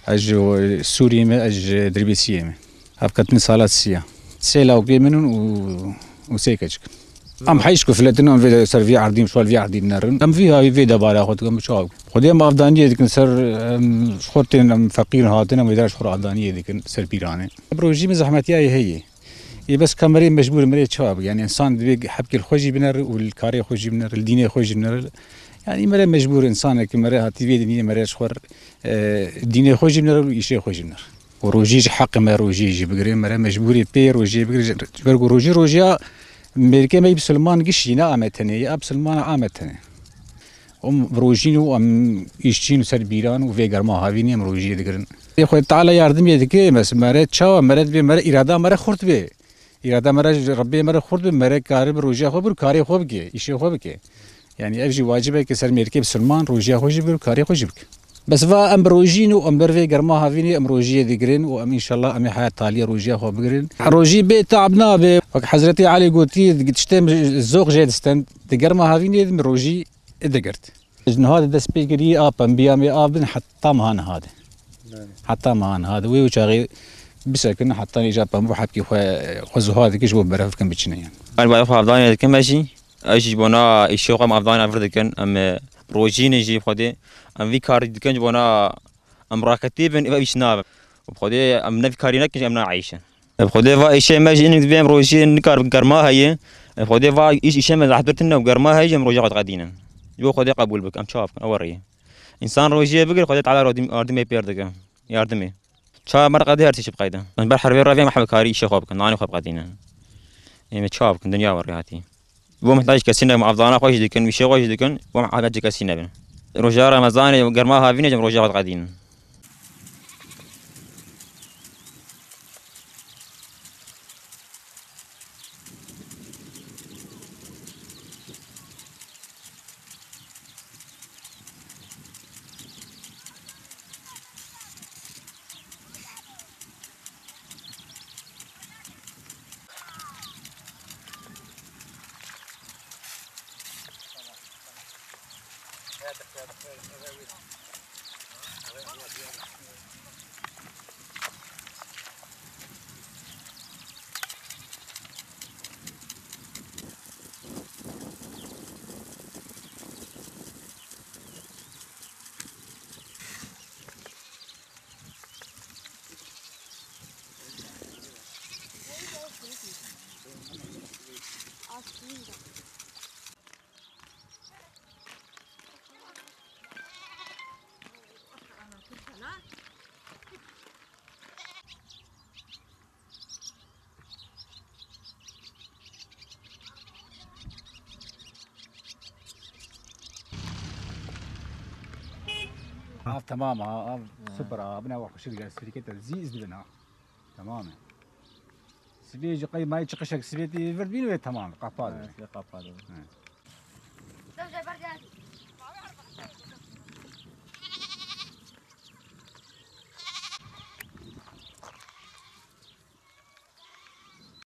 أج سوري ما أج دربيسية ما هبكتني صالات سيا سيلا وبيمنون وسيكج ام حيشكو فلاتنا في سر في عرديم شوال في عرديم نرن ام فيها في دبارة خد كم شاو خدي ما أفضانية ديك سر خدتين فقير هاتنا ما يدرش خور أفضانية ديك سر بيرانة بروجي من زحمتي هي بس كمرين مجبور مريت شاب يعني إنسان بيج حبك الخوجي بنر والكاري خوجي بنر الديني خوجي بنر يعني مرة مجبور إنسان كمرة هاتي في دنيا مرة شخور الديني خوجي بنر وإيشي خوجي بنر وروجيج حق ما روجيج بقرين مرة مجبوري بير روجي بقرين روجي روجيا أمريكا ما يبسلمان قشينا آمتني أبسلمان آمتني بروجينو أم إيشين سر بيران وفي جرما هافيني مروجي ذكرن يخوي تعالى ياردم يدك بس مرة شوا مرة بي مرة إرادة مرة خرط بي إرادة مرة ربي مرة خرط بي مرة كارب روجي خو بر كاري خو بكي إيشي خو بكي يعني أفجي واجبه كسر أمريكا بسلمان روجي خو جبر كاري خو جبك بس فا أم بروجينو أم برفي جرما هافيني أم روجي ذكرن وأم إن شاء الله أم حياة تالية روجي خو بقرن روجي بي تعبنا بي حضرتي علي قلتي تشتم الزوق جيد استن تجرما هافيني من روجي ذكرت هذا دس بيجري أبم بيامي أبن حتى مهان هذا حتى مهان هذا ويوشاغي بسكن حتى نجاب بمو حبكي خذ هذا كيش ببرف كم بتشني يعني أنا بعرف أفضاني كم ماشي أجي بنا الشوق أم أفضاني أفرد كان أم روجين يجي بخدي أم في كار كان بنا أم راكتي بن إبى بيشناب بخدي أم نفي كارينا كش أم نعيشه بخدي فا إيش ماشي إنك بيم روجين نكار كرما هي بخدي فا إيش من حضرتنا وكرما هي جم روجي قدينا جو خدي قبول بك أم شاف أوريه إنسان روجي بقول خدي على أردمي بيردك ياردمي شا مرة قدي هرتش بقيده من بحر بير رافي محمد كاري شخوبك ناني خب قدينا يعني تشابك الدنيا ورياتي بو محتاج كسينا مع أفضانا خوش دكان مشي خوش دكان ومع حاجة كسينا بنا رجال رمضان وقرماها فينا جم رجال قدينا تمام سوبر ابنا وقت شركة زيز بنا تمام سبيج قي ما يتشقشك سبيتي فردين تمام قفال قفال